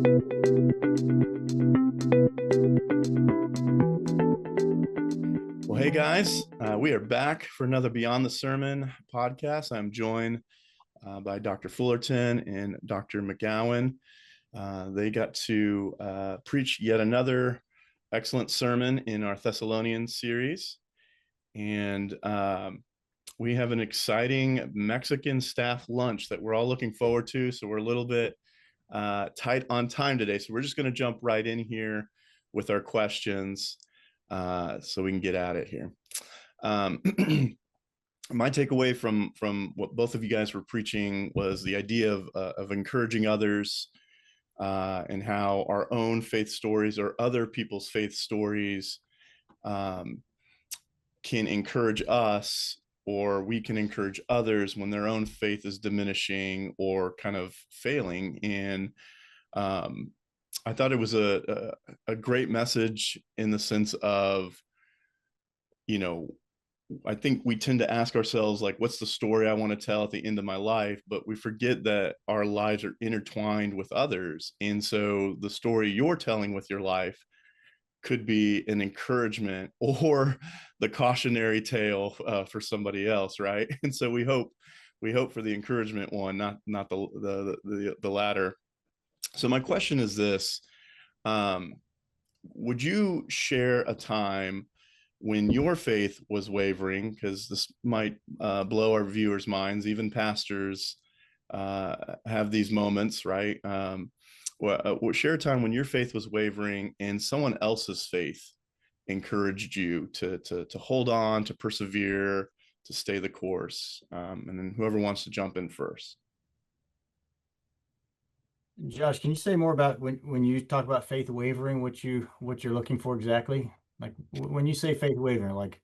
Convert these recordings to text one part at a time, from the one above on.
Well, hey guys, we are back for another Beyond the Sermon podcast. I'm joined by Dr. Fullerton and Dr. McGowan. They got to preach yet another excellent sermon in our Thessalonian series. And we have an exciting Mexican staff lunch that we're all looking forward to. So we're a little bit tight on time today. So we're just going to jump right in here with our questions so we can get at it here. My takeaway from what both of you guys were preaching was the idea of encouraging others and how our own faith stories or other people's faith stories can encourage us, or we can encourage others when their own faith is diminishing or kind of failing. And I thought it was a great message in the sense of, I think we tend to ask ourselves, like, what's the story I want to tell at the end of my life? But we forget that our lives are intertwined with others. And so the story you're telling with your life could be an encouragement or the cautionary tale for somebody else, right? And so we hope for the encouragement one, not the latter. So my question is this: would you share a time when your faith was wavering? Because this might blow our viewers' minds. Even pastors have these moments, right? Share a time when your faith was wavering and someone else's faith encouraged you to hold on, to persevere, to stay the course. And then whoever wants to jump in first. Josh, can you say more about when you talk about faith wavering, what you're looking for exactly? Like when you say faith wavering, like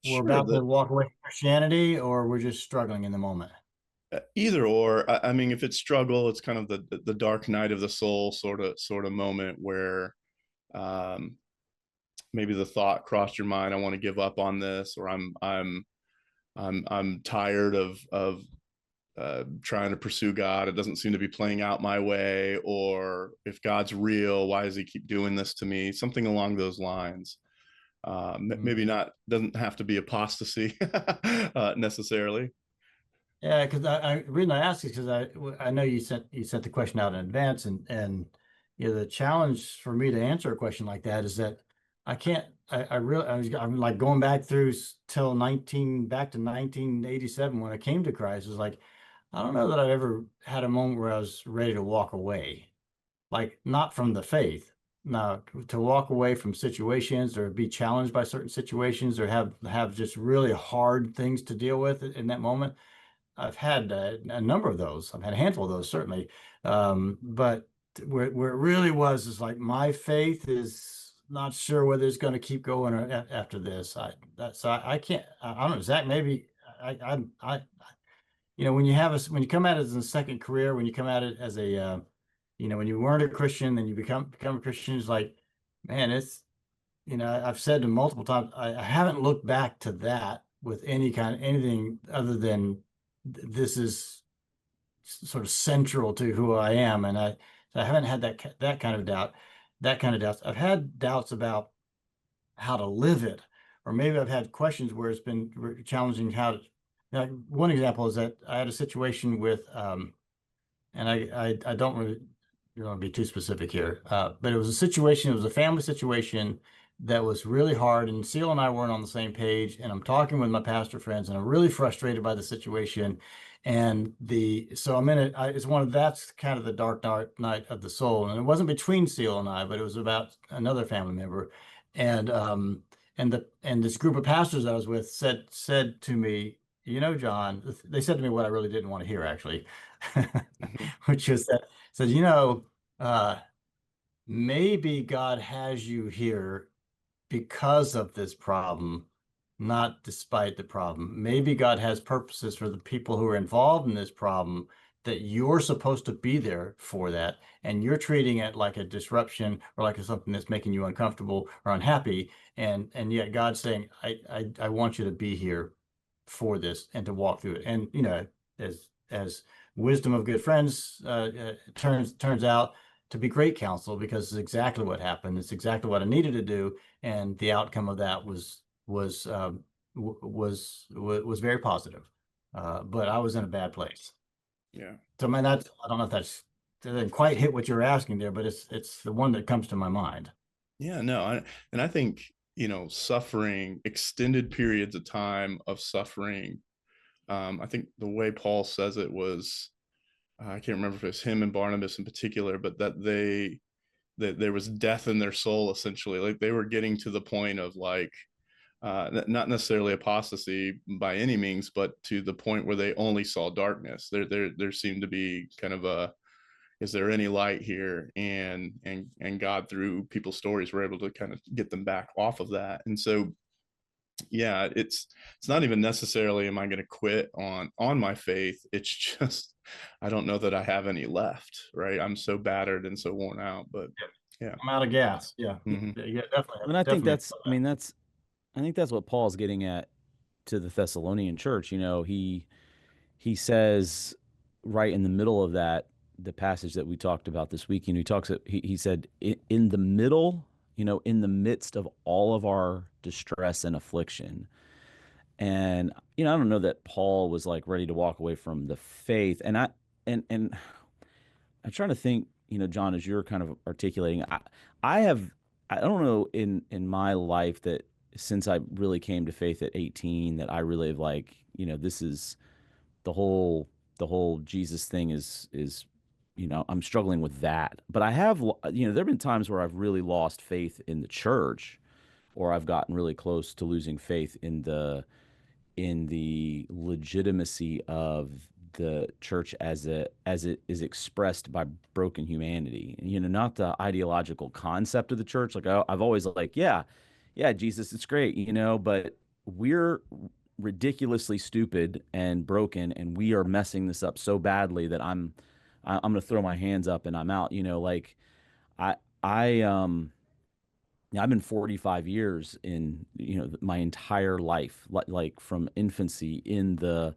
we're about to walk away from Christianity, or we're just struggling in the moment? Either or. I mean, if it's struggle, it's kind of the dark night of the soul sort of moment where maybe the thought crossed your mind, I want to give up on this, or I'm tired of trying to pursue God. It doesn't seem to be playing out my way. Or if God's real, why does he keep doing this to me? Something along those lines. Maybe not, doesn't have to be apostasy necessarily. Yeah, because the reason I ask is because I know you sent the question out in advance, and the challenge for me to answer a question like that is that I can't. I'm like going back through till 1987 when I came to Christ. Is like, I don't know that I've ever had a moment where I was ready to walk away, like not from the faith. Now, to walk away from situations or be challenged by certain situations or have just really hard things to deal with in that moment. I've had a number of those. I've had a handful of those, certainly. But where it really was is like my faith is not sure whether it's going to keep going after this. I can't. I don't know, Zach. Maybe when you come at it as a second career, when you come at it as a when you weren't a Christian, then you become a Christian. It's like, man, it's I've said to multiple times, I haven't looked back to that with anything other than this is sort of central to who I am, and I haven't had that kind of doubt, doubts. I've had doubts about how to live it, or maybe I've had questions where it's been challenging how to. Like one example is that I had a situation with, and I don't really want to be too specific here, but it was a situation. It was a family situation that was really hard, and Seal and I weren't on the same page. And I'm talking with my pastor friends, and I'm really frustrated by the situation. And so I'm in it. That's kind of the dark night of the soul. And it wasn't between Seal and I, but it was about another family member. And this group of pastors that I was with said to me, John, they said to me what I really didn't want to hear, actually, which is that said, maybe God has you here because of this problem, not despite the problem. Maybe God has purposes for the people who are involved in this problem, that you're supposed to be there for that, and you're treating it like a disruption or like something that's making you uncomfortable or unhappy, and yet God's saying, I want you to be here for this and to walk through it. And as wisdom of good friends turns out, to be great counsel because it's exactly what happened. It's exactly what I needed to do, and the outcome of that was was very positive. But I was in a bad place. Yeah. So, man, that's I don't know if that didn't quite hit what you're asking there, but it's the one that comes to my mind. Yeah, no, and I think, suffering, extended periods of time of suffering. I think the way Paul says it was, I can't remember if it's him and Barnabas in particular, but that there was death in their soul, essentially. Like they were getting to the point of like, not necessarily apostasy by any means, but to the point where they only saw darkness. There seemed to be kind of a, is there any light here? And God, through people's stories, were able to kind of get them back off of that. And so, yeah, it's not even necessarily am I going to quit on my faith. It's just I don't know that I have any left. Right? I'm so battered and so worn out. But yeah. I'm out of gas. Yeah, Mm-hmm. yeah, definitely, And I think definitely. that's, I mean, I think that's what Paul's getting at to the Thessalonian church. He says right in the middle of that, the passage that we talked about this week, he said, in the middle, in the midst of all of our distress and affliction. And, I don't know that Paul was like ready to walk away from the faith. And I'm trying to think, John, as you're kind of articulating, I don't know in my life that since I really came to faith at 18 that I really have like, this is the whole Jesus thing is, I'm struggling with that. But I have, there've been times where I've really lost faith in the church, or I've gotten really close to losing faith in the legitimacy of the church as it is expressed by broken humanity. Not the ideological concept of the church. Like I've always like, yeah, Jesus, it's great, but we're ridiculously stupid and broken, and we are messing this up so badly that I'm going to throw my hands up and I'm out. Like I I I've been 45 years in, my entire life, like from infancy in the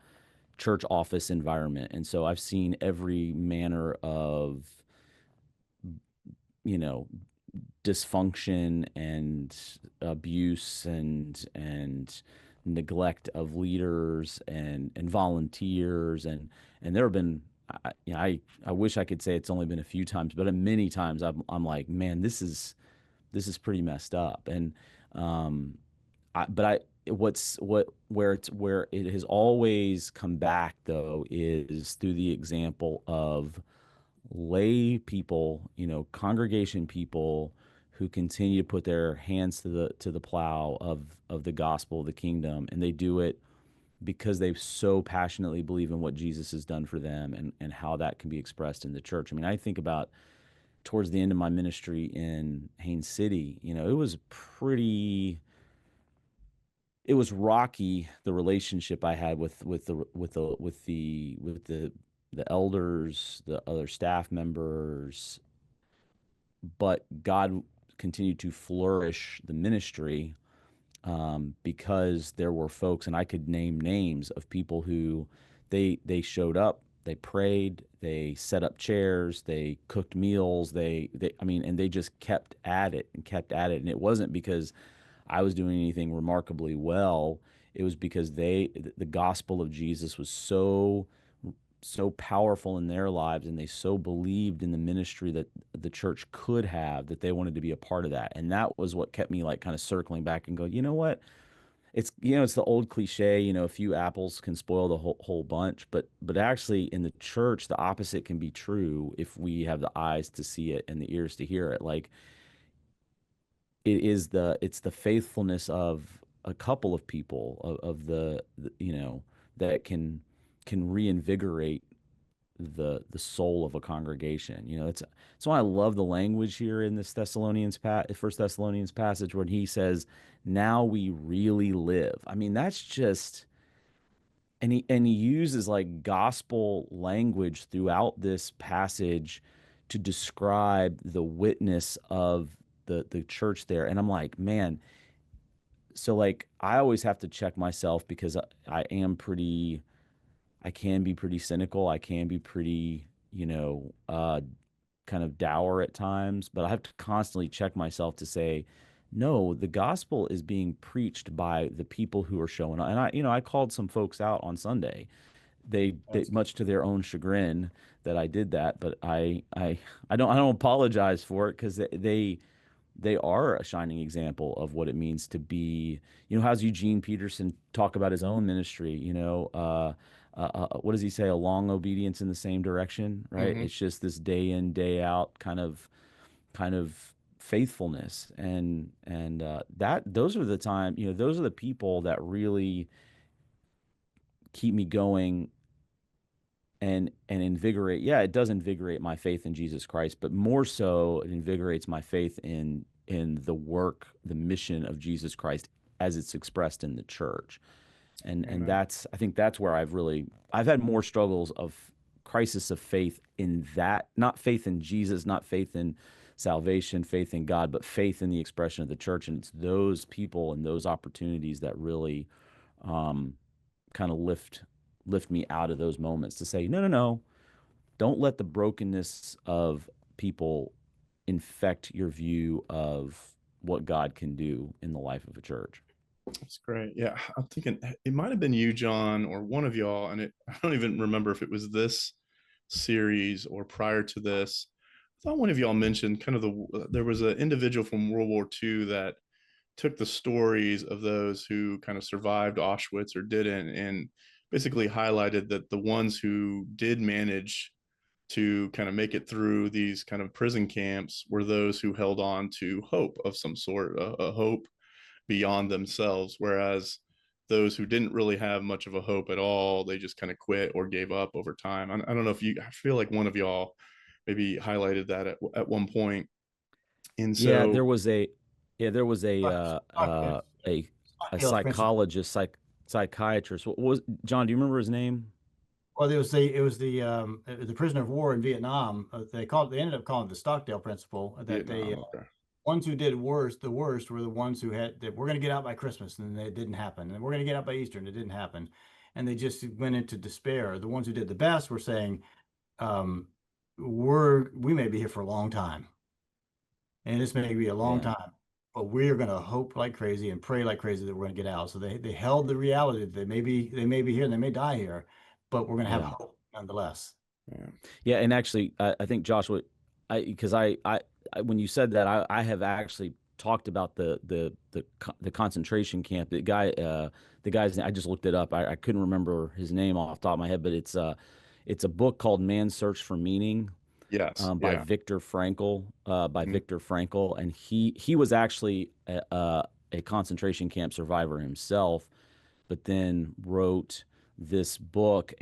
church office environment. And so I've seen every manner of, you know, dysfunction and abuse and neglect of leaders and volunteers and there have been I wish I could say it's only been a few times, but many times I'm like, man, this is pretty messed up. And um but I what's what where it has always come back though is through the example of lay people, congregation people who continue to put their hands to the plow of the gospel of the kingdom, and they do it because they so passionately believe in what Jesus has done for them and how that can be expressed in the church. I mean, I think about towards the end of my ministry in Haines City, it was rocky, the relationship I had with the elders, the other staff members, but God continued to flourish the ministry, because there were folks, and I could name names of people who they showed up, they prayed, they set up chairs, they cooked meals, they I mean, and they just kept at it and kept at it, and it wasn't because I was doing anything remarkably well. It was because the gospel of Jesus was so powerful in their lives, and they so believed in the ministry that the church could have, that they wanted to be a part of that. And that was what kept me like kind of circling back and go, you know what? It's the old cliche, a few apples can spoil the whole bunch, but actually in the church the opposite can be true if we have the eyes to see it and the ears to hear it. Like it's the faithfulness of a couple of people of that can reinvigorate the soul of a congregation. That's why I love the language here in this First Thessalonians passage when he says, "Now we really live." I mean, that's just and he uses like gospel language throughout this passage to describe the witness of the church there. And I'm like, man, so like I always have to check myself because I can be pretty cynical. I can be pretty, kind of dour at times, but I have to constantly check myself to say, no, the gospel is being preached by the people who are showing up. And I called some folks out on Sunday. They much to their own chagrin that I did that, but I don't apologize for it, because they are a shining example of what it means to be, how's Eugene Peterson talk about his own ministry, what does he say? A long obedience in the same direction, right? Mhm. It's just this day in, day out kind of faithfulness. And that those are the time, those are the people that really keep me going and invigorate. Yeah, it does invigorate my faith in Jesus Christ, but more so it invigorates my faith in the work, the mission of Jesus Christ as it's expressed in the church. And Amen. I think that's where I've had more struggles of crisis of faith in that, not faith in Jesus, not faith in salvation, faith in God, but faith in the expression of the church. And it's those people and those opportunities that really um, kind of lift me out of those moments to say, no, no, no, don't let the brokenness of people infect your view of what God can do in the life of a church. That's great. Yeah, I'm thinking it might have been you, John, or one of y'all, and I don't even remember if it was this series or prior to this. I thought one of y'all mentioned kind of there was an individual from World War II that took the stories of those who kind of survived Auschwitz or didn't, and basically highlighted that the ones who did manage to kind of make it through these kind of prison camps were those who held on to hope of some sort, a hope beyond themselves, whereas those who didn't really have much of a hope at all, they just kind of quit or gave up over time. I don't know if I feel like one of y'all maybe highlighted that at one point. And Yeah, so, there was a Stockdale principle. psychologist, psychiatrist. What was John? Do you remember his name? Well, it was the prisoner of war in Vietnam. They ended up calling it the Stockdale principle. That they Vietnam, okay. ones who did worst, the worst were the ones who had that we're going to get out by Christmas, and it didn't happen, and we're going to get out by Easter, and it didn't happen, and they just went into despair. The ones who did the best were saying, um, we may be here for a long time, and this may be a long Yeah, time, but we are going to hope like crazy and pray like crazy that we're going to get out. So they held the reality that they may be here and they may die here, but we're going to have yeah. hope nonetheless. Yeah. Yeah, and actually, I think Joshua, because when you said that, I have actually talked about the concentration camp. The guy's I just looked it up. I couldn't remember his name off the top of my head, but it's a book called Man's Search for Meaning, Yes. by Yeah. Viktor Frankl, Mhm. and he was actually a concentration camp survivor himself, but then wrote this book,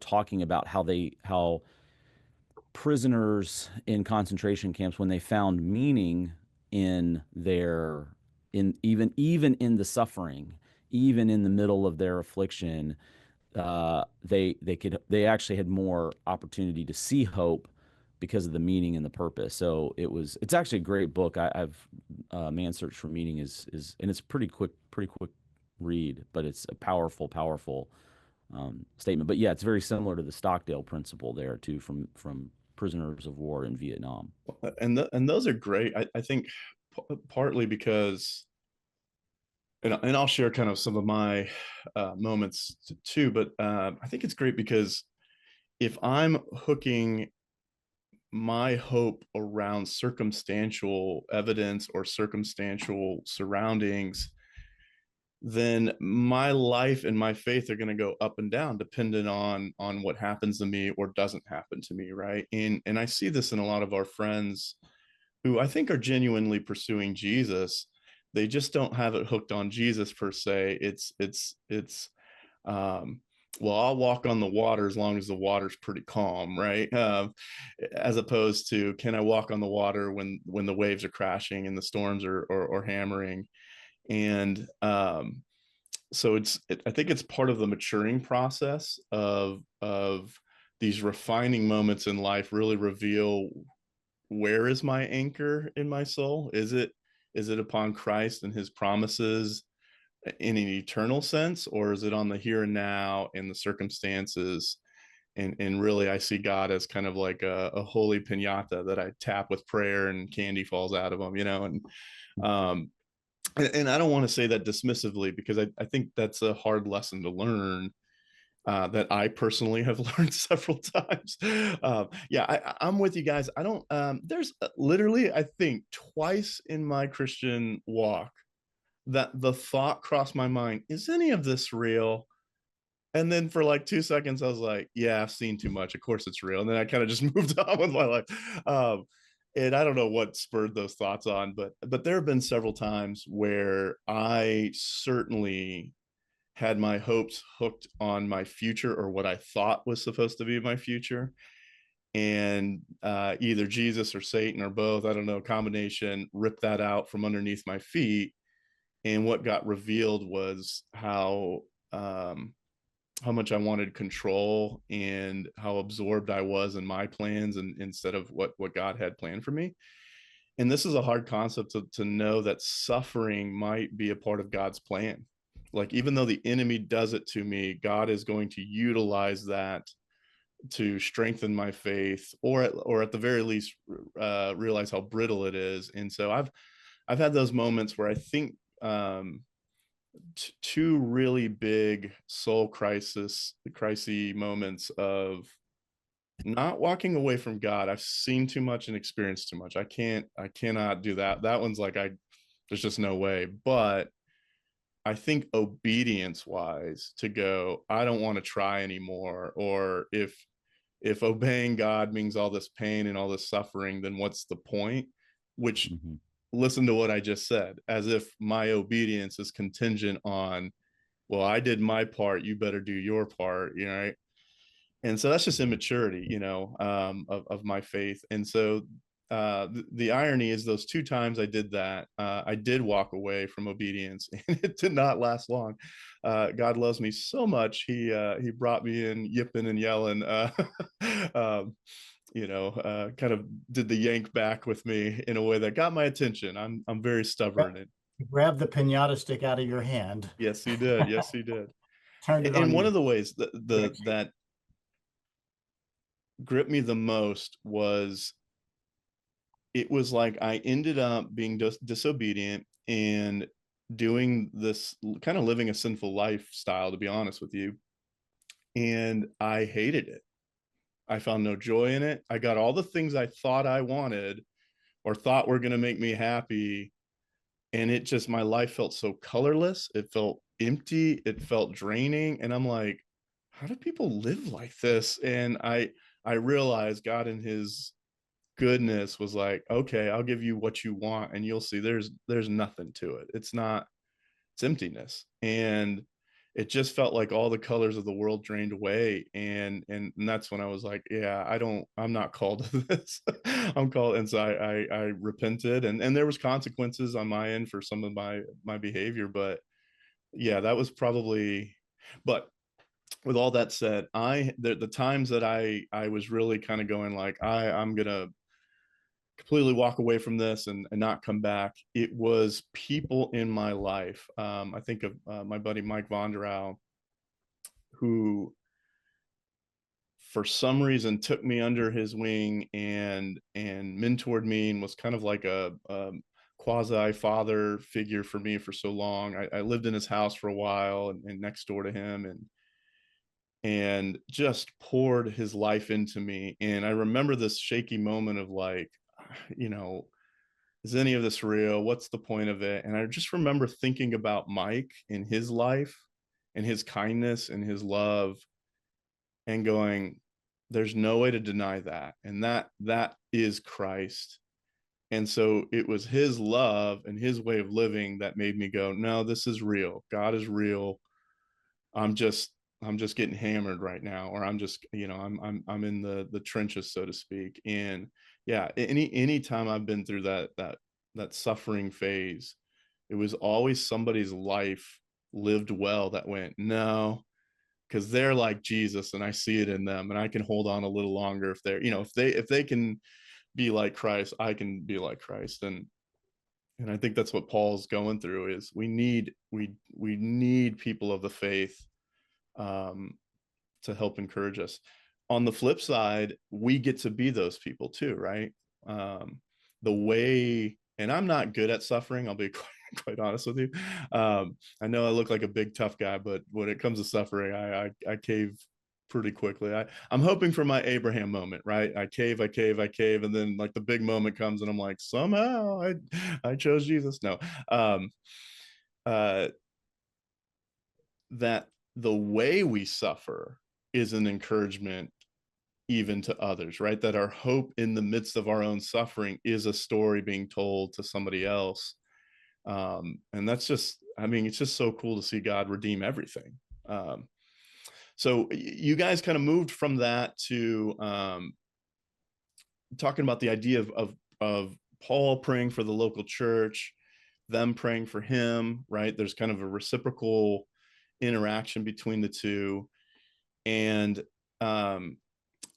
talking about how prisoners in concentration camps, when they found meaning in their in even in the suffering, even in the middle of their affliction, they actually had more opportunity to see hope because of the meaning and the purpose. So it's actually a great book. I've Man's Search for Meaning is and it's pretty quick read, but it's a powerful statement. But yeah, it's very similar to the Stockdale principle there too, from prisoners of war in Vietnam. And those are great. I think partly because, and I'll share kind of some of my moments too, but I think it's great because if I'm hooking my hope around circumstantial evidence or circumstantial surroundings, then my life and my faith are going to go up and down depending on what happens to me or doesn't happen to me, right? And I see this in a lot of our friends who I think are genuinely pursuing Jesus. They just don't have it hooked on Jesus per se. It's um well, I'll walk on the water as long as the water's pretty calm, right? As opposed to, can I walk on the water when the waves are crashing and the storms are hammering? And so I think it's part of the maturing process of these refining moments in life really reveal, where is my anchor in my soul? Is it upon Christ and his promises in an eternal sense, or is it on the here and now and the circumstances and really I see God as kind of like a holy piñata that I tap with prayer and candy falls out of them, and I don't want to say that dismissively, because I think that's a hard lesson to learn, that I personally have learned several times. I'm with you guys. I don't, there's literally, I think twice in my Christian walk that the thought crossed my mind, is any of this real? And then for like 2 seconds, I was like, yeah, I've seen too much. Of course it's real. And then I kind of just moved on with my life. And I don't know what spurred those thoughts on, but there have been several times where I certainly had my hopes hooked on my future, or what I thought was supposed to be my future. And either Jesus or Satan or both, I don't know, combination, ripped that out from underneath my feet. And what got revealed was how much I wanted control and how absorbed I was in my plans, and instead of what God had planned for me. And this is a hard concept to know, that suffering might be a part of God's plan. Like, even though the enemy does it to me, God is going to utilize that to strengthen my faith, or at the very least realize how brittle it is. And so I've had those moments where I think two really big soul crisis moments of not walking away from God. I've seen too much and experienced too much. I cannot do that. That one's like, there's just no way. But I think obedience wise, to go, I don't want to try anymore. Or if obeying God means all this pain and all this suffering, then what's the point? Which, listen to what I just said, as if my obedience is contingent on, well, I did my part, you better do your part, right? And so that's just immaturity, of my faith. And so the irony is, those two times I did that, I did walk away from obedience, and it did not last long. God loves me so much, he brought me in yipping and yelling, kind of did the yank back with me in a way that got my attention. I'm very stubborn. And grab the pinata stick out of your hand. yes, he did. Yes, he did. Turned it And on one you. of the ways that gripped me the most was, it was like I ended up being disobedient and doing this, kind of living a sinful lifestyle, to be honest with you. And I hated it. I found no joy in it. I got all the things I thought I wanted or thought were going to make me happy. And it just, my life felt so colorless. It felt empty. It felt draining. And I'm like, how do people live like this? And I realized God in his goodness was like, okay, I'll give you what you want, and you'll see there's nothing to it. It's emptiness. And it just felt like all the colors of the world drained away. And that's when I was like, yeah, I'm not called to this. I'm called. And so I repented, and there was consequences on my end for some of my behavior. But yeah, that was probably, but with all that said, the times that I was really kind of going like, I'm gonna completely walk away from this and not come back, it was people in my life. I think of my buddy Mike Vonderow, who for some reason took me under his wing and mentored me, and was kind of like a quasi father figure for me for so long. I lived in his house for a while, and next door to him, and just poured his life into me. And I remember this shaky moment of like, is any of this real? What's the point of it? And I just remember thinking about Mike and his life and his kindness and his love, and going, there's no way to deny that. And that is Christ. And so it was his love and his way of living that made me go, no, this is real. God is real. I'm just getting hammered right now, or I'm just, I'm in the trenches, so to speak. And yeah, any time I've been through that suffering phase, it was always somebody's life lived well that went, no, because they're like Jesus and I see it in them, and I can hold on a little longer. If they're, if they can be like Christ, I can be like Christ. And I think that's what Paul's going through, is we need people of the faith to help encourage us. on the flip side, we get to be those people too, right? The way, and I'm not good at suffering, I'll be quite honest with you. I know I look like a big tough guy, but when it comes to suffering, I cave pretty quickly. I'm hoping for my Abraham moment, right? I cave, and then like the big moment comes, and I'm like, somehow I chose Jesus. No, that the way we suffer is an encouragement even to others, right? That our hope in the midst of our own suffering is a story being told to somebody else. And that's just, I mean, it's just so cool to see God redeem everything. So you guys kind of moved from that to talking about the idea of Paul praying for the local church, them praying for him, right? There's kind of a reciprocal interaction between the two. And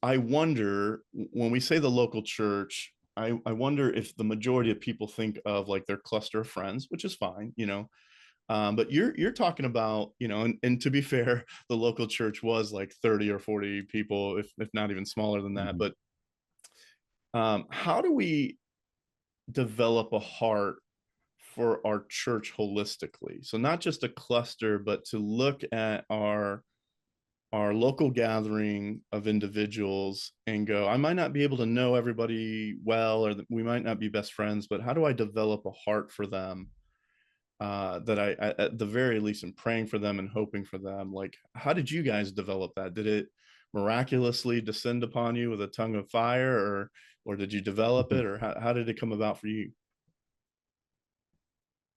I wonder, when we say the local church, I wonder if the majority of people think of like their cluster of friends, which is fine, you know. But you're talking about, you know, and to be fair, the local church was like 30 or 40 people, if not even smaller than that. Mm-hmm. But how do we develop a heart for our church holistically? So not just a cluster, but to look at our local gathering of individuals and go, I might not be able to know everybody well, or we might not be best friends, but how do I develop a heart for them? That I, at the very least, am praying for them and hoping for them. Like, how did you guys develop that? Did it miraculously descend upon you with a tongue of fire, or did you develop it, or how did it come about for you?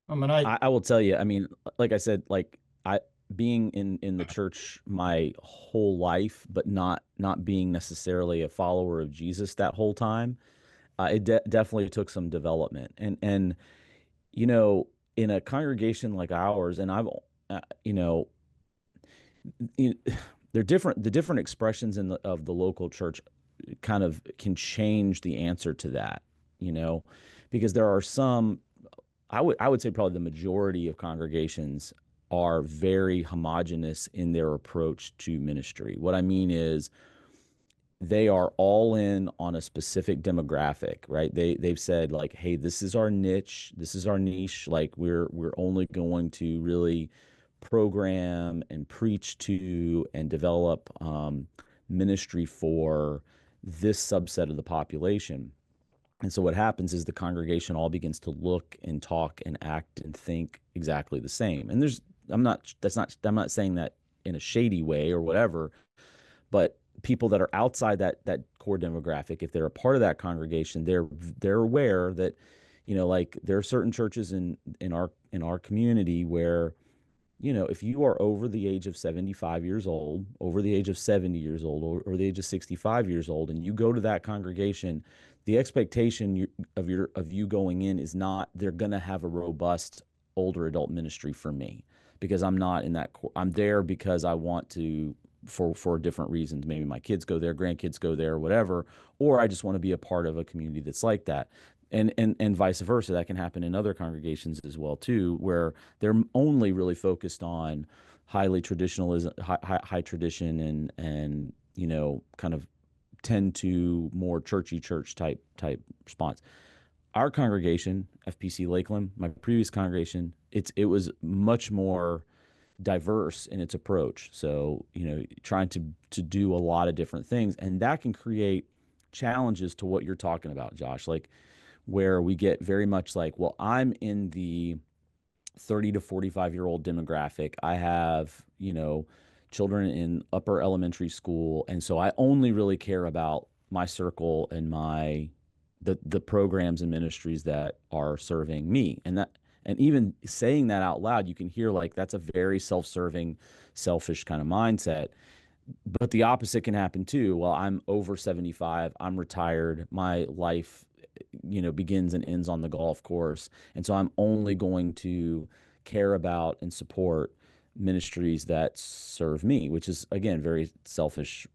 I mean, I will tell you, I mean, like I said, like I being in the church my whole life, but not being necessarily a follower of Jesus that whole time, it definitely took some development. And you know, in a congregation like ours, and I've you know, you, they're different. The different expressions of the local church kind of can change the answer to that, you know, because there are some. I would say probably the majority of congregations are very homogenous in their approach to ministry. What I mean is they are all in on a specific demographic, right? They've said like, hey, this is our niche, this is our niche. Like we're only going to really program and preach to and develop ministry for this subset of the population. And so what happens is the congregation all begins to look and talk and act and think exactly the same. And I'm not saying that in a shady way or whatever, but people that are outside that core demographic, if they're a part of that congregation, they're aware that, you know, like there are certain churches in our community where, you know, if you are over the age of 75 years old, over the age of 70 years old, or the age of 65 years old, and you go to that congregation, the expectation of you going in is not they're going to have a robust older adult ministry for me, because I'm not in that. I'm there because I want to for different reasons. Maybe my kids go there, grandkids go there, whatever, or I just want to be a part of a community that's like that. And vice versa. That can happen in other congregations as well too, where they're only really focused on highly traditionalism, high tradition, and you know, kind of tend to more churchy church type response. Our congregation, FPC Lakeland, my previous congregation, it was much more diverse in its approach. So, you know, trying to do a lot of different things, and that can create challenges to what you're talking about, Josh. Like where we get very much like, well, I'm in the 30 to 45-year-old demographic. I have, you know, children in upper elementary school, and so I only really care about my circle and the programs and ministries that are serving me. And even saying that out loud, you can hear like that's a very self-serving, selfish kind of mindset. But the opposite can happen too. Well, I'm over 75, I'm retired, my life, you know, begins and ends on the golf course. And so I'm only going to care about and support ministries that serve me, which is again very selfish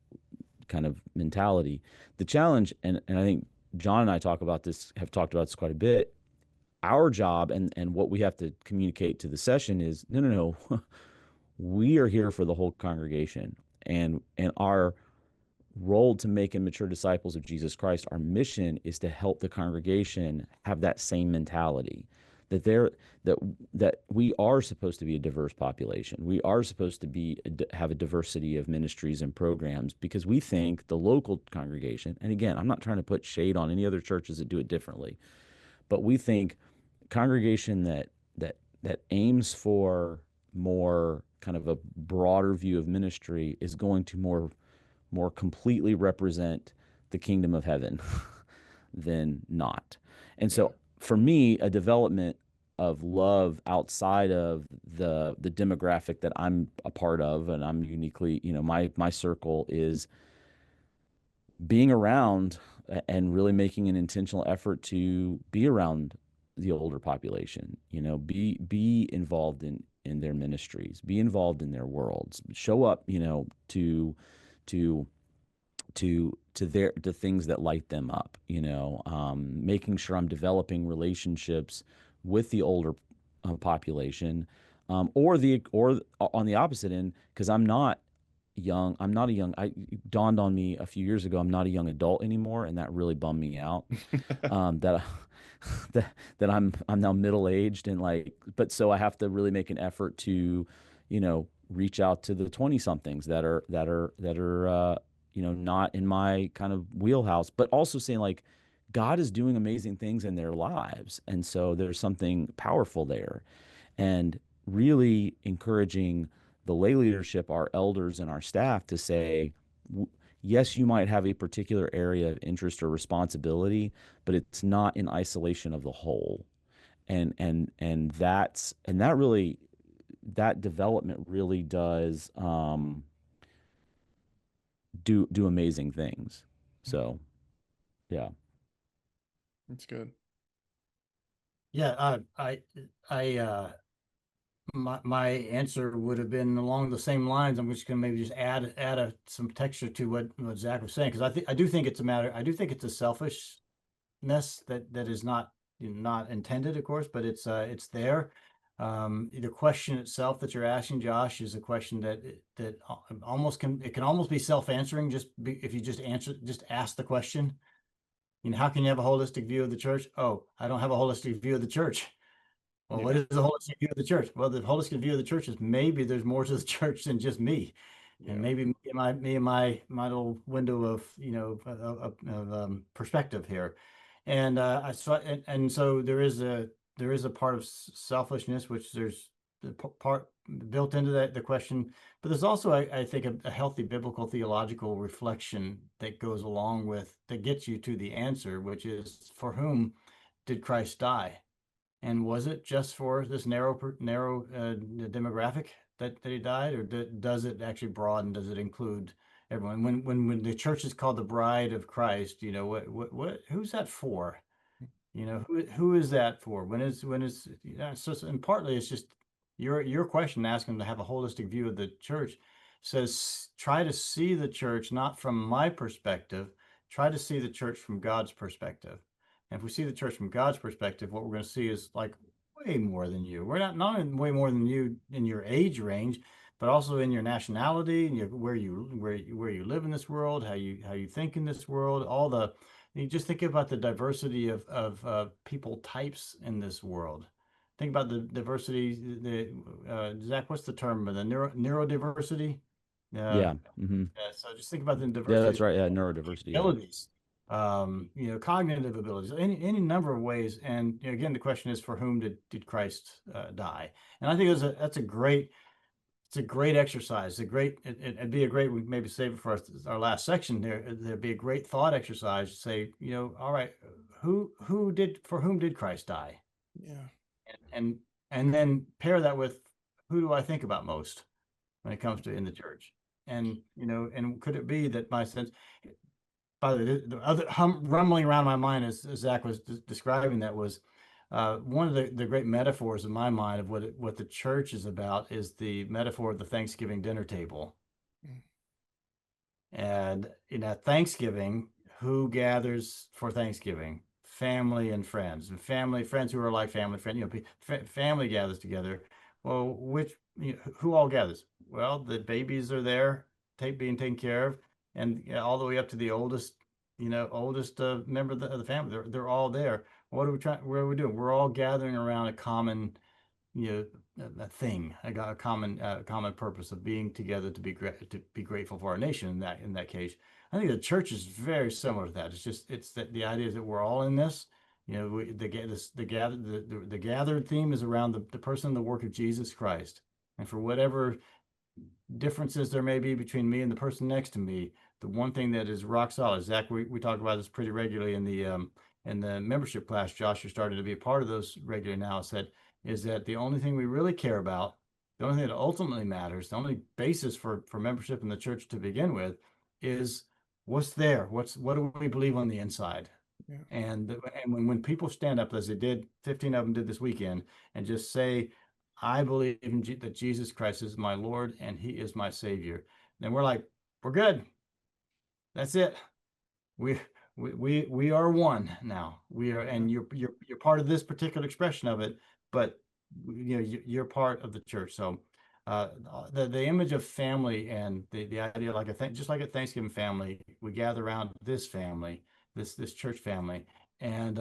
kind of mentality. The challenge, and I think John and I have talked about this quite a bit. Our job and what we have to communicate to the session is no. We are here for the whole congregation, and our role to make and mature disciples of Jesus Christ, our mission is to help the congregation have that same mentality, that that we are supposed to be a diverse population. We are supposed to have a diversity of ministries and programs, because we think the local congregation, and again, I'm not trying to put shade on any other churches that do it differently, but we think congregation that aims for more kind of a broader view of ministry is going to more completely represent the kingdom of heaven than not. And so for me, a development of love outside of the demographic that I'm a part of, and I'm uniquely, my circle, is being around and really making an intentional effort to be around the older population, be involved in their ministries, be involved in their worlds, show up, to the things that light them up, making sure I'm developing relationships with the older population, or on the opposite end, because I'm not a young, it dawned on me a few years ago, I'm not a young adult anymore, and that really bummed me out. That that I'm now middle aged, and but so I have to really make an effort to, reach out to the 20 somethings that are not in my kind of wheelhouse, but also saying God is doing amazing things in their lives. And so there's something powerful there, and really encouraging the lay leadership, our elders and our staff, to say, yes, you might have a particular area of interest or responsibility, but it's not in isolation of the whole. That development really does do amazing things. So, yeah. That's good. Yeah, my answer would have been along the same lines. I'm just going to maybe just add some texture to what Zac was saying, because I do think it's a matter. I do think it's a selfishness that is not intended, of course, but it's there. The question itself that you're asking, Josh, is a question that almost can almost be self-answering, if you just ask the question. How can you have a holistic view of the church? Oh, I don't have a holistic view of the church. Well, what is the holistic view of the church? Well, the holistic view of the church is maybe there's more to the church than just me, and maybe my little window of perspective here, and so there is a part of selfishness, which there's the part built into the question, but there's also I think a healthy biblical theological reflection that goes along with, that gets you to the answer, which is, for whom did Christ die? And was it just for this narrow demographic that he died, or does it actually broaden? Does it include everyone? When the church is called the bride of Christ, who's that for? Who is that for? And partly it's just your question, asking to have a holistic view of the church, says try to see the church not from my perspective, try to see the church from God's perspective. And if we see the church from God's perspective, what we're going to see is way more than you. We're not only way more than you in your age range, but also in your nationality, and where you live in this world, how you think in this world. You just think about the diversity of people types in this world. Think about the diversity. Zac, what's the term? The neurodiversity. Yeah. Mm-hmm. So just think about the diversity. Yeah, that's right. Yeah, neurodiversity. Abilities. Cognitive abilities, any number of ways. And again, the question is, for whom did Christ die? And I think that's a great exercise. It'd be a great, we maybe save it for our last section there. There'd be a great thought exercise to say, all right, for whom did Christ die? Yeah. And then pair that with, who do I think about most when it comes to in the church? And could it be that my sense, by the other rumbling around my mind as Zac was describing, that was one of the great metaphors in my mind of what the church is about, is the metaphor of the Thanksgiving dinner table. And Thanksgiving, who gathers for Thanksgiving? Family and friends, friends who are like family friends. Family gathers together. Well, who all gathers? Well, the babies are there, being taken care of. and all the way up to the oldest, oldest member of the family. They're all there. What are we trying? What are we doing? We're all gathering around a common, a thing, a common purpose of being together to be grateful for our nation. In that case, I think the church is very similar to that. It's that the idea is that we're all in this. The gathered theme is around the person and the work of Jesus Christ, and for whatever differences there may be between me and the person next to me, the one thing that is rock solid, Zach, we talk about this pretty regularly in the membership class. Josh, you're starting to be a part of those regularly now. Is that the only thing we really care about, the only thing that ultimately matters, the only basis for membership in the church to begin with, is what's there. What do we believe on the inside? Yeah. And when people stand up, as they did, 15 of them did this weekend, and just say, I believe that Jesus Christ is my Lord and he is my Savior, then we're like, we're good. That's it. We are one now. We are, and you're part of this particular expression of it, but you're part of the church. So the image of family and the idea, just like a Thanksgiving family, we gather around this family, this church family, and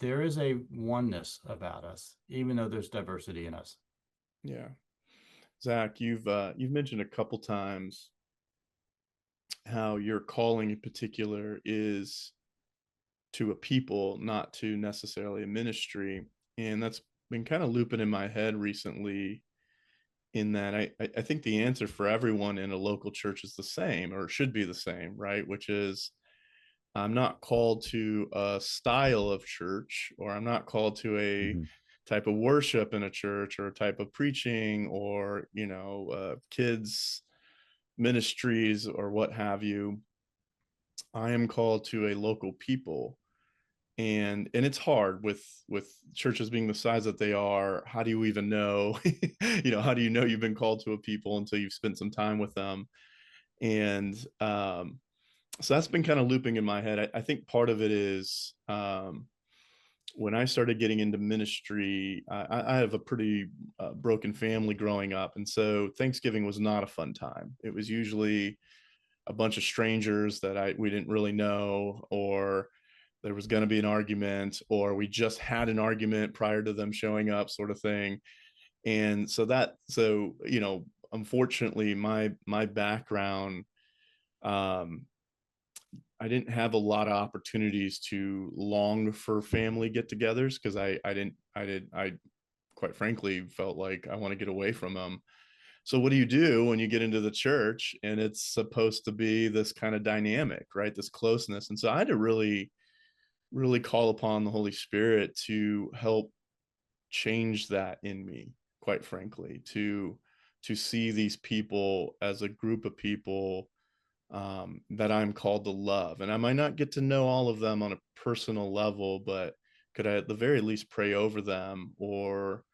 there is a oneness about us, even though there's diversity in us. Yeah. Zac, you've mentioned a couple times how your calling in particular is to a people, not to necessarily a ministry. And that's been kind of looping in my head recently, in that I think the answer for everyone in a local church is the same, or should be the same, right? Which is, I'm not called to a style of church, or I'm not called to a type of worship in a church, or a type of preaching, or kids ministries, or what have you. I am called to a local people, and it's hard with churches being the size that they are. How do you even know how do you know you've been called to a people until you've spent some time with them? And so that's been kind of looping in my head. I think part of it is, when I started getting into ministry, I have a pretty broken family growing up. And so Thanksgiving was not a fun time. It was usually a bunch of strangers that we didn't really know, or there was going to be an argument, or we just had an argument prior to them showing up, sort of thing. And so unfortunately, my background, I didn't have a lot of opportunities to long for family get-togethers, because I quite frankly felt like I want to get away from them. So what do you do when you get into the church and it's supposed to be this kind of dynamic, right? This closeness. And so I had to really, really call upon the Holy Spirit to help change that in me, quite frankly, to see these people as a group of people that I'm called to love. And I might not get to know all of them on a personal level, but could I at the very least pray over them, or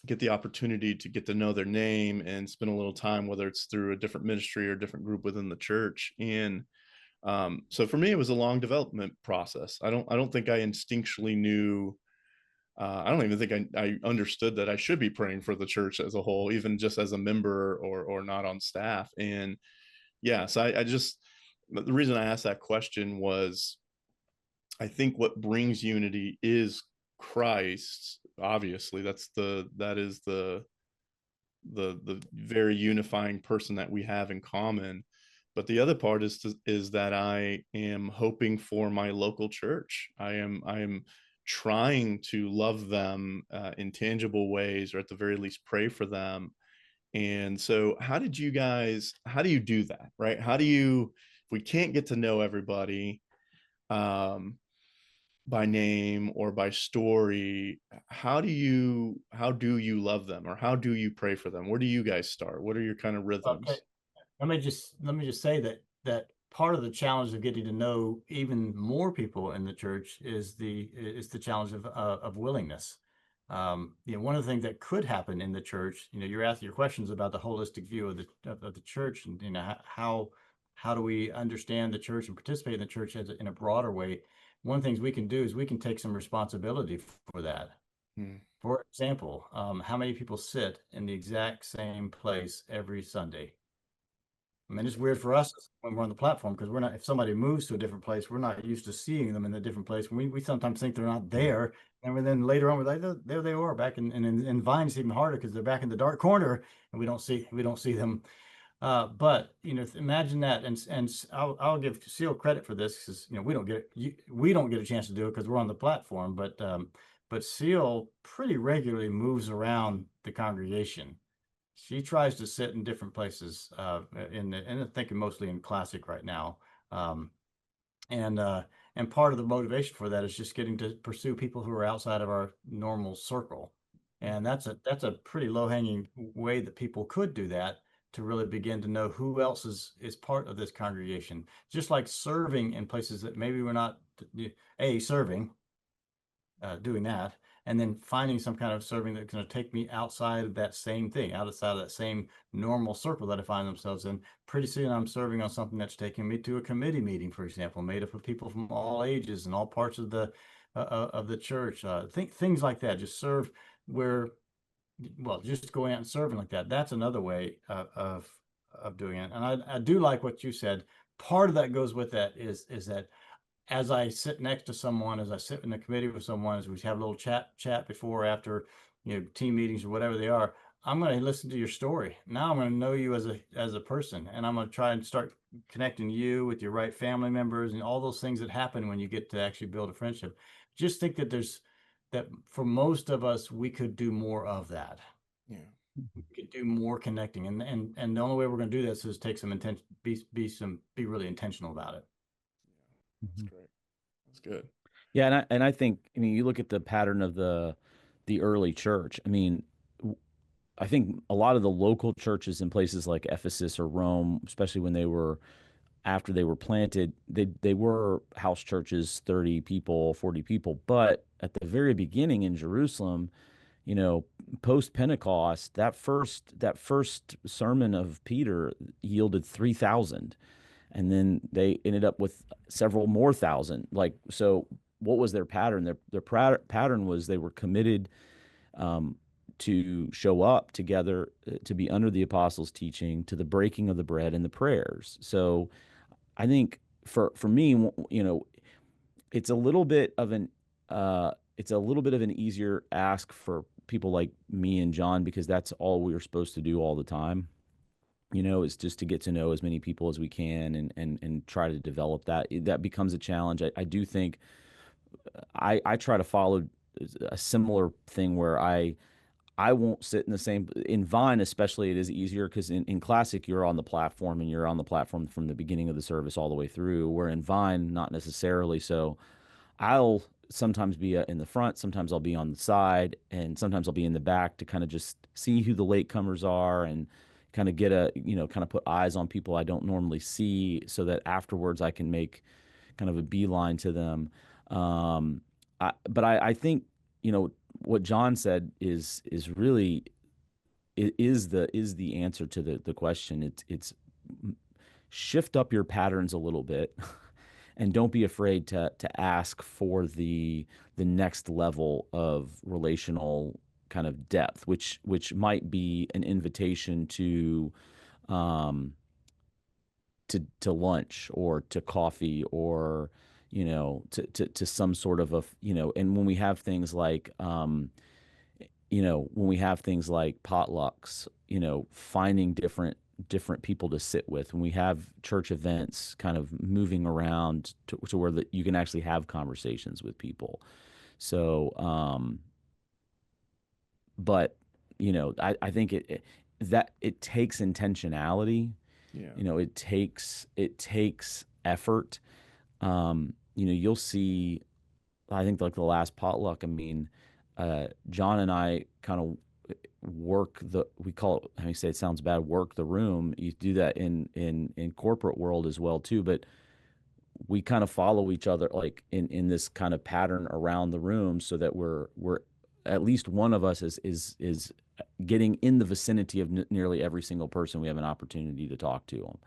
get the opportunity to get to know their name and spend a little time, whether it's through a different ministry or a different group within the church. And so for me, it was a long development process. I don't think I instinctually knew. I don't even think I understood that I should be praying for the church as a whole, even just as a member or not on staff. And yeah, so the reason I asked that question was, I think what brings unity is Christ. Obviously, that is the very unifying person that we have in common. But the other part is that I am hoping for my local church. I am trying to love them in tangible ways, or at the very least pray for them. And so how do you do that, right? If we can't get to know everybody by name or by story, how do you love them, or how do you pray for them? Where do you guys start? What are your kind of rhythms? Okay. Let me just say that part of the challenge of getting to know even more people in the church is the challenge of willingness. One of the things that could happen in the church, you're asking your questions about the holistic view of the church, and how do we understand the church and participate in the church in a broader way. One of the things we can do is we can take some responsibility for that. For example, how many people sit in the exact same place every Sunday? I mean, it's weird for us when we're on the platform because we're not, if somebody moves to a different place, we're not used to seeing them in a different place. We sometimes think they're not there. And then later on, we're like, "Oh, there they are back in Vine. It's even harder because they're back in the dark corner and we don't see them. But imagine that, and I'll give Seal credit for this because we don't get a chance to do it because we're on the platform. But Seal pretty regularly moves around the congregation. She tries to sit in different places, and I'm thinking mostly in classic right now. Um, and part of the motivation for that is just getting to pursue people who are outside of our normal circle. And that's a pretty low hanging way that people could do that to really begin to know who else is part of this congregation. Just like serving in places that maybe we're not serving, doing that, and then finding some kind of serving that's going to take me outside of that same thing, outside of that same normal circle that I find themselves in. Pretty soon I'm serving on something that's taking me to a committee meeting, for example, made up of people from all ages and all parts of the church. Things like that. Just serve where, well, just going out and serving like that. That's another way of doing it. And I do like what you said. Part of that goes with that is that as I sit next to someone, as I sit in the committee with someone, as we have a little chat before or after, team meetings or whatever they are, I'm going to listen to your story. Now I'm going to know you as a person, and I'm going to try and start connecting you with your right family members and all those things that happen when you get to actually build a friendship. Just think that for most of us, we could do more of that. Yeah. We could do more connecting, and the only way we're going to do this is take some intention, be really intentional about it. That's great. That's good. Yeah, and I think, I mean, you look at the pattern of the early church. I mean, I think a lot of the local churches in places like Ephesus or Rome, especially when they were after they were planted, they were house churches, 30 people, 40 people. But at the very beginning in Jerusalem, post Pentecost, that first sermon of Peter yielded 3,000, and then they ended up with several more thousand. Like, so what was their pattern? Their pattern was they were committed to show up together, to be under the apostles' teaching, to the breaking of the bread and the prayers. So I think for me, it's a little bit of an easier ask for people like me and John, because that's all we were supposed to do all the time. Is just to get to know as many people as we can and try to develop that. That becomes a challenge. I do think I try to follow a similar thing where I won't sit in the same, in Vine especially. It is easier because in Classic you're on the platform and you're on the platform from the beginning of the service all the way through, where in Vine not necessarily. So I'll sometimes be in the front, sometimes I'll be on the side, and sometimes I'll be in the back to kind of just see who the latecomers are and kind of get kind of put eyes on people I don't normally see, so that afterwards I can make kind of a beeline to them. But I think, what John said is really is the answer to the question. It's shift up your patterns a little bit and don't be afraid to ask for the next level of relational kind of depth, which might be an invitation to lunch or to coffee, or to some sort of and when we have things like potlucks, finding different people to sit with. When we have church events, kind of moving around to where you can actually have conversations with people. So but I think it takes intentionality. Yeah. It takes effort. You'll see, I think, like the last potluck, I mean, John and I kind of we call it, how you say, it sounds bad, work the room. You do that in corporate world as well too, but we kind of follow each other like in this kind of pattern around the room, so that we're at least one of us is getting in the vicinity of nearly every single person we have an opportunity to talk to them.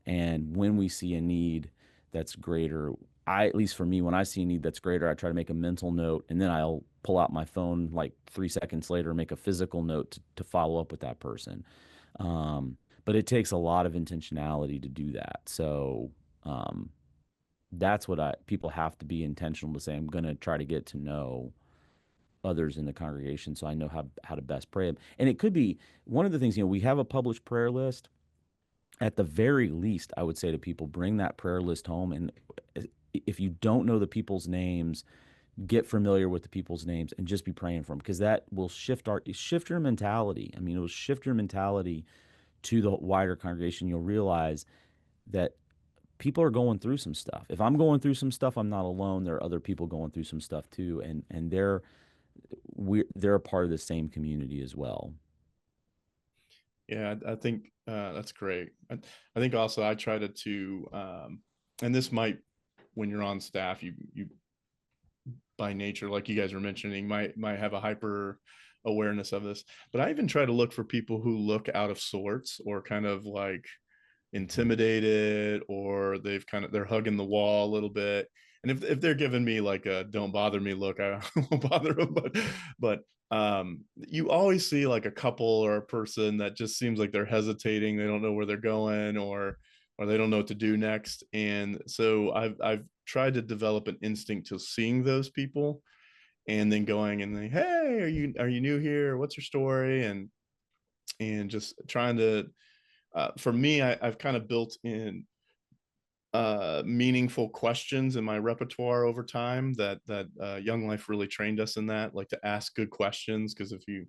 And when we see a need that's greater, at least for me, when I see a need that's greater, I try to make a mental note, and then I'll pull out my phone like 3 seconds later and make a physical note to follow up with that person. but it takes a lot of intentionality to do that. So that's what people have to be intentional to say, I'm going to try to get to know others in the congregation so I know how to best pray. And it could be one of the things, we have a published prayer list. At the very least, I would say to people, bring that prayer list home. And if you don't know the people's names, get familiar with the people's names and just be praying for them, because that will shift your mentality. I mean, it will shift your mentality to the wider congregation. You'll realize that people are going through some stuff. If I'm going through some stuff, I'm not alone. There are other people going through some stuff too, and they're a part of the same community as well. Yeah, I think that's great. I think also I try to and this might, when you're on staff, you by nature, like you guys were mentioning, might have a hyper awareness of this. But I even try to look for people who look out of sorts or kind of like intimidated, or they're hugging the wall a little bit. And if they're giving me like a don't bother me look, I won't bother them. But you always see like a couple or a person that just seems like they're hesitating. They don't know where they're going, or they don't know what to do next. And so I've tried to develop an instinct to seeing those people and then going and then, hey, are you new here? What's your story? And just trying to, for me, I've kind of built in meaningful questions in my repertoire over time that Young Life really trained us in that, like to ask good questions. Because if you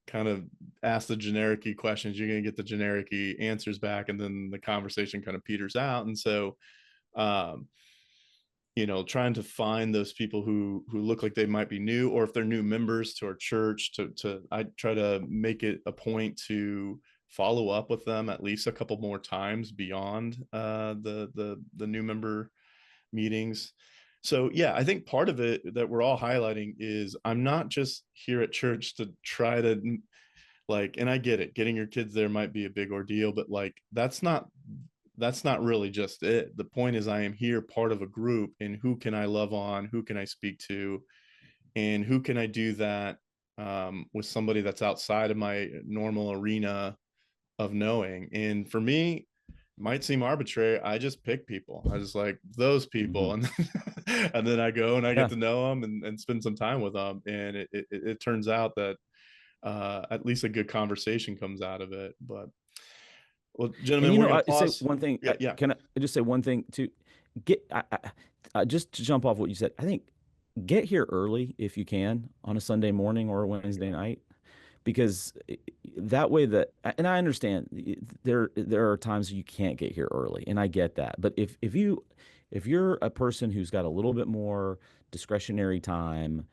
kind of ask the generic-y questions, you're going to get the generic-y answers back, and then the conversation kind of peters out. And so trying to find those people who look like they might be new, or if they're new members to our church, I try to make it a point to follow up with them at least a couple more times beyond the new member meetings. So yeah, I think part of it that we're all highlighting is I'm not just here at church to try to, like, and I get it, getting your kids there might be a big ordeal, but like that's not really just it. The point is I am here part of a group, and who can I love on, who can I speak to, and who can I do that with somebody that's outside of my normal arena of knowing. And for me, it might seem arbitrary, I just pick people. I just like those people. Mm-hmm. and then I go and I get to know them and spend some time with them. And it turns out that at least a good conversation comes out of it. But well, gentlemen, we're going to pause. Say one thing. Yeah. Can I just say one thing to just to jump off what you said? I think get here early if you can on a Sunday morning or a Wednesday night, because that way and I understand there are times you can't get here early, and I get that. But if you're a person who's got a little bit more discretionary time,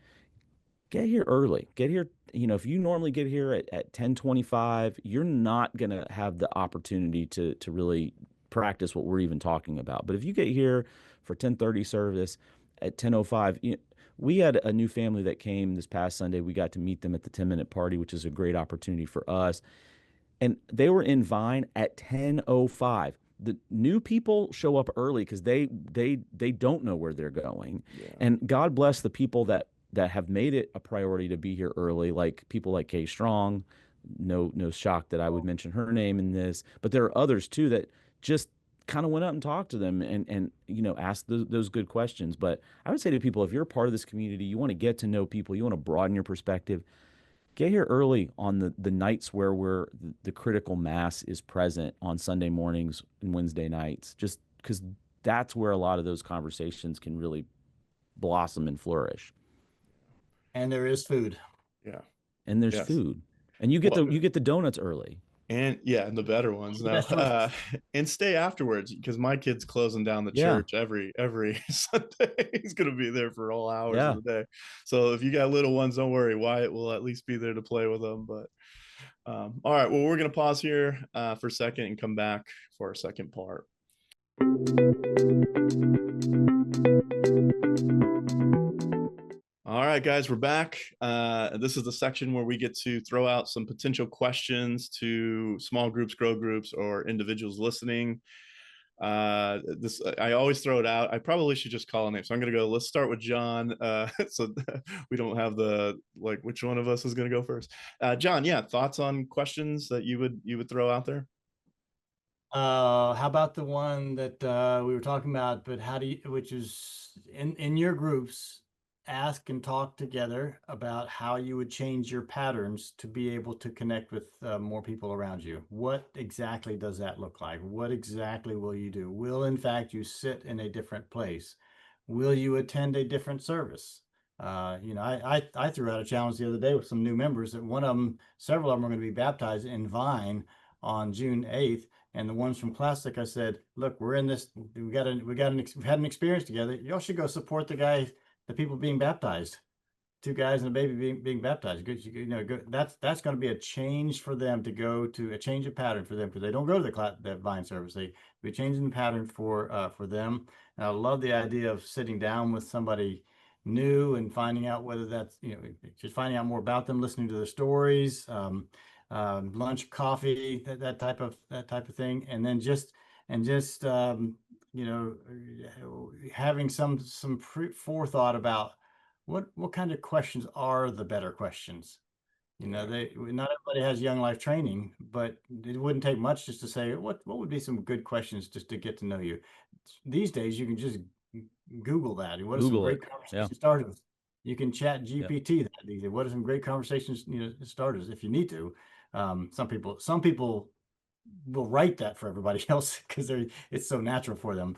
get here early. Get here, if you normally get here at 10:25, you're not going to have the opportunity to really practice what we're even talking about. But if you get here for 10:30 service at 10:05, we had a new family that came this past Sunday. We got to meet them at the 10-minute party, which is a great opportunity for us. And they were in Vine at 10:05. The new people show up early because they don't know where they're going. Yeah. And God bless the people that have made it a priority to be here early, like people like Kay Strong. No shock that I would mention her name in this, but there are others too that just kind of went up and talked to them and asked those good questions. But I would say to people, if you're a part of this community, you want to get to know people, you want to broaden your perspective, get here early on the nights where the critical mass is present on Sunday mornings and Wednesday nights, just because that's where a lot of those conversations can really blossom and flourish. And there is food. Yeah. And there's food. And you get the donuts early. And and the better ones now. And stay afterwards, because my kid's closing down the church every Sunday. He's going to be there for all hours of the day. So if you got little ones, don't worry. Wyatt will at least be there to play with them. But all right, well, we're going to pause here for a second and come back for our second part. All right, guys, we're back. This is the section where we get to throw out some potential questions to small groups, grow groups, or individuals listening. I always throw it out. I probably should just call a name. So I'm going to go, let's start with John. So we don't have which one of us is going to go first. John, thoughts on questions that you would throw out there? How about the one that we were talking about, but how do you, which is in your groups, ask and talk together about how you would change your patterns to be able to connect with more people around you. What exactly does that look like? What exactly will you do? Will, in fact, you sit in a different place? Will you attend a different service? I threw out a challenge the other day with some new members that one of them, several of them are going to be baptized in Vine on June 8th. And the ones from Classic, I said, look, we're in this. We've had an experience together. Y'all should go support the people being baptized. Two guys and a baby being baptized. That's going to be a change for them to go to a change of pattern for them because they don't go to the Vine service. They be changing the pattern for them. And I love the idea of sitting down with somebody new and finding out whether that's just finding out more about them, listening to their stories. Lunch, coffee, that type of thing, and then just you know, having some forethought about what kind of questions are the better questions. Not everybody has young life training, but it wouldn't take much just to say what would be some good questions just to get to know you. These days, you can just Google that. What are some Google great it. Yeah. conversation starters? You can chat Yeah. GPT that these days. What are some great conversations, starters if you need to. Some people will write that for everybody else because it's so natural for them.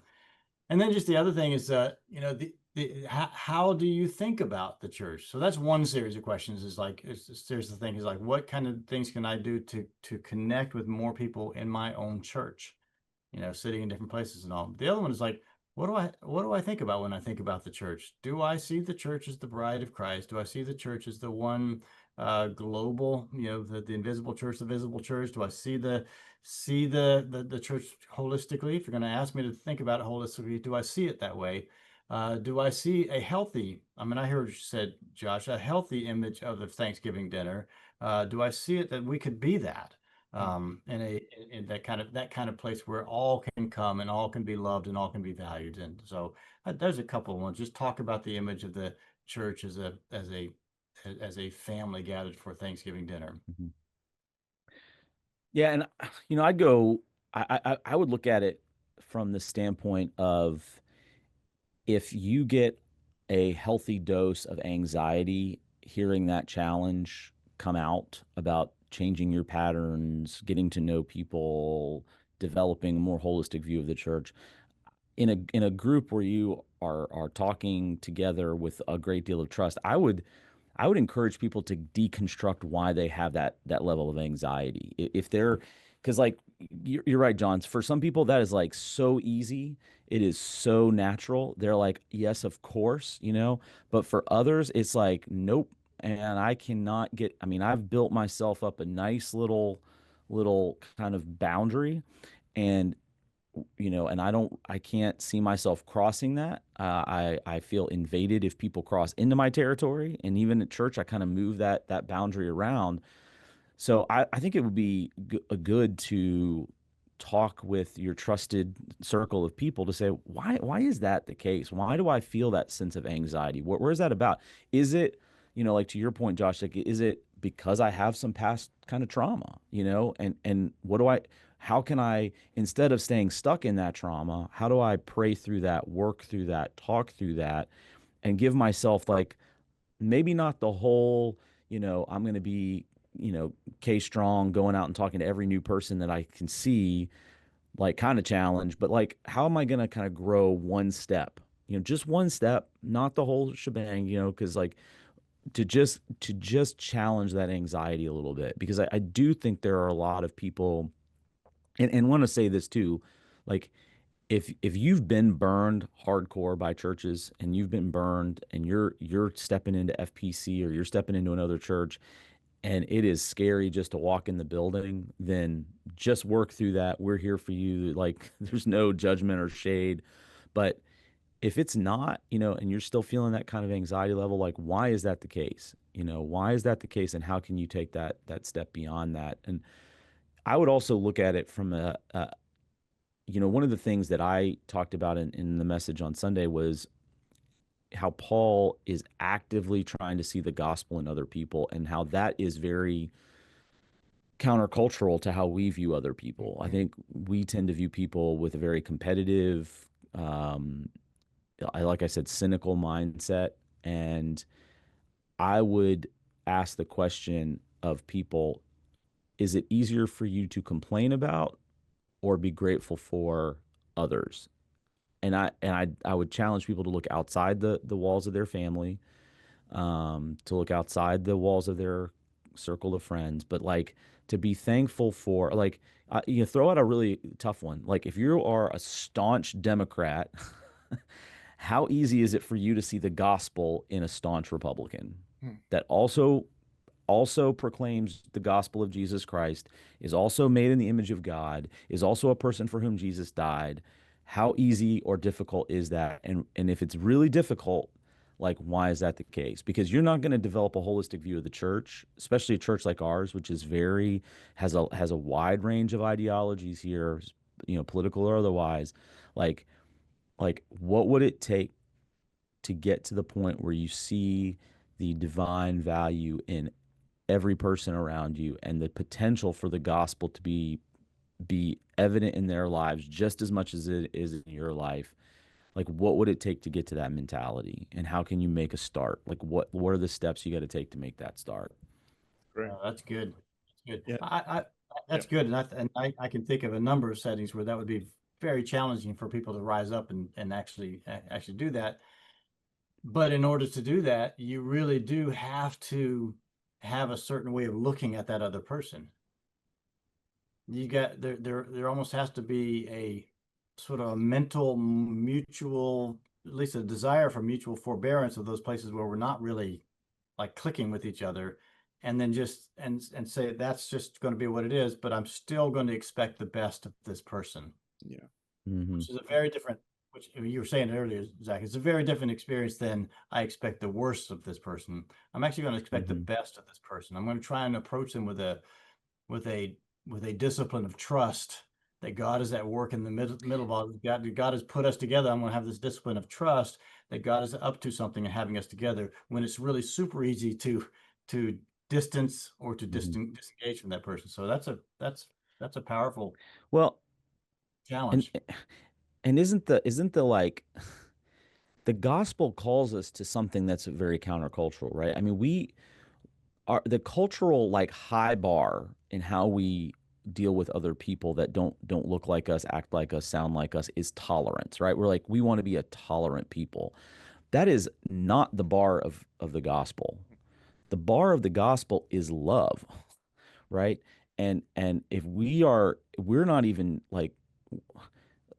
And then just the other thing is, how do you think about the church? So that's one series of questions. Series of things is like, what kind of things can I do to connect with more people in my own church? Sitting in different places and all. The other one is like, what do I think about when I think about the church? Do I see the church as the bride of Christ? Do I see the church as the one global, the invisible church, the visible church? Do I see the church holistically? If you're going to ask me to think about it holistically, do I see it that way? Do I see a healthy, I mean, I heard you said, Josh, a healthy image of the Thanksgiving dinner? Do I see it that we could be that? In that kind of place where all can come and all can be loved and all can be valued. And so there's a couple of ones. Just talk about the image of the church as a family gathered for Thanksgiving dinner. Mhm. Yeah, and I'd go. I would look at it from the standpoint of if you get a healthy dose of anxiety hearing that challenge come out about changing your patterns, getting to know people, developing a more holistic view of the church in a group where you are talking together with a great deal of trust, I would encourage people to deconstruct why they have that level of anxiety. If they're, because like you're right, John. For some people, that is like so easy. It is so natural. They're like, yes, of course, But for others, it's like, nope. And I cannot get. I mean, I've built myself up a nice little kind of boundary, and and I can't see myself crossing that. I feel invaded if people cross into my territory, and even at church, I kind of move that boundary around. So I think it would be good to talk with your trusted circle of people to say, why is that the case? Why do I feel that sense of anxiety? Where's that about? Is it, like to your point, Josh, like, is it because I have some past kind of trauma, and how can I, instead of staying stuck in that trauma, how do I pray through that, work through that, talk through that, and give myself like maybe not the whole, I'm going to be, K strong, going out and talking to every new person that I can see, like kind of challenge, but like, how am I going to kind of grow one step, just one step, not the whole shebang, because like to just challenge that anxiety a little bit, because I do think there are a lot of people, and want to say this too, like if you've been burned hardcore by churches and you've been burned and you're stepping into FPC or you're stepping into another church and it is scary just to walk in the building, then just work through that. We're here for you. Like there's no judgment or shade. But if it's not, and you're still feeling that kind of anxiety level, like why is that the case? Why is that the case? And how can you take that step beyond that? And I would also look at it from one of the things that I talked about in the message on Sunday was how Paul is actively trying to see the gospel in other people and how that is very countercultural to how we view other people. I think we tend to view people with a very competitive, like I said, cynical mindset. And I would ask the question of people, is it easier for you to complain about or be grateful for others? And I would challenge people to look outside the walls of their family, to look outside the walls of their circle of friends, but like to be thankful for, like, you throw out a really tough one. Like, if you are a staunch Democrat, how easy is it for you to see the gospel in a staunch Republican that also proclaims the gospel of Jesus Christ, is also made in the image of God, is also a person for whom Jesus died? How easy or difficult is that? And if it's really difficult, like, why is that the case? Because you're not going to develop a holistic view of the church, especially a church like ours, which is has a wide range of ideologies here, political or otherwise. Like what would it take to get to the point where you see the divine value in every person around you and the potential for the gospel to be evident in their lives just as much as it is in your life? Like, what would it take to get to that mentality, and how can you make a start? Like, what are the steps you got to take to make that start? Great. That's good. That's good. Yeah. That's good. And I can think of a number of settings where that would be very challenging for people to rise up and actually do that. But in order to do that, you really do have to have a certain way of looking at that other person. You got there almost has to be a sort of a mental mutual, at least a desire for mutual forbearance of those places where we're not really like clicking with each other, and then just and say that's just going to be what it is, but I'm still going to expect the best of this person. Yeah. Mm-hmm. Which is a very different, which you were saying earlier, Zach, it's a very different experience than I expect the worst of this person. I'm actually going to expect the best of this person. I'm going to try and approach them with a discipline of trust that God is at work in the middle of all. God has put us together. I'm going to have this discipline of trust that God is up to something and having us together, when it's really super easy to distance or to disengage from that person. So that's a powerful challenge. And isn't the like the gospel calls us to something that's very countercultural, right? I mean, we are the cultural, like, high bar in how we deal with other people that don't look like us, act like us, sound like us, is tolerance, right? We're like, we want to be a tolerant people. That is not the bar of the gospel. The bar of the gospel is love, right? And if we're not even like,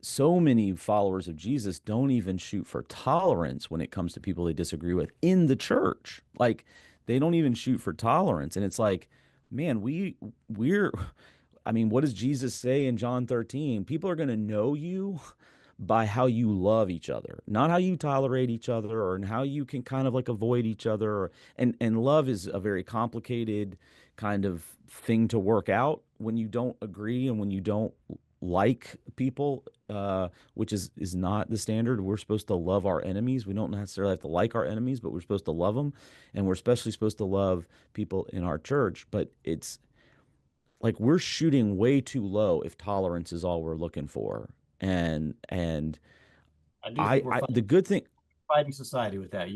so many followers of Jesus don't even shoot for tolerance when it comes to people they disagree with in the church. Like, they don't even shoot for tolerance. And it's like, man, we're I mean, what does Jesus say in John 13? People are going to know you by how you love each other, not how you tolerate each other or how you can kind of like avoid each other. And love is a very complicated kind of thing to work out when you don't agree and when you don't like people, which is not the standard. We're supposed to love our enemies. We don't necessarily have to like our enemies, but we're supposed to love them. And we're especially supposed to love people in our church. But it's like we're shooting way too low if tolerance is all we're looking for. And I do think the good thing, fighting society with that.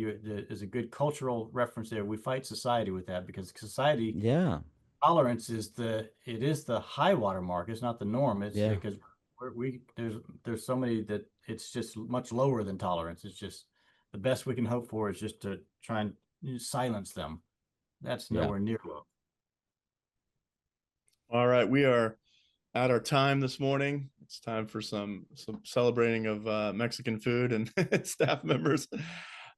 There's a good cultural reference there. We fight society with that because society yeah, tolerance is the high water mark. It's not the norm. It's yeah. because there's so many that it's just much lower than tolerance. It's just the best we can hope for is just to try and silence them. That's Yeah. nowhere near low. All right, we are at our time this morning. It's time for some celebrating of Mexican food and staff members.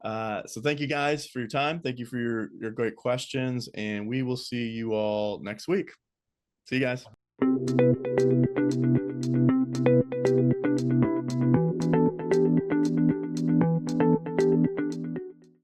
So thank you guys for your time. Thank you for your great questions, and we will see you all next week. See you guys.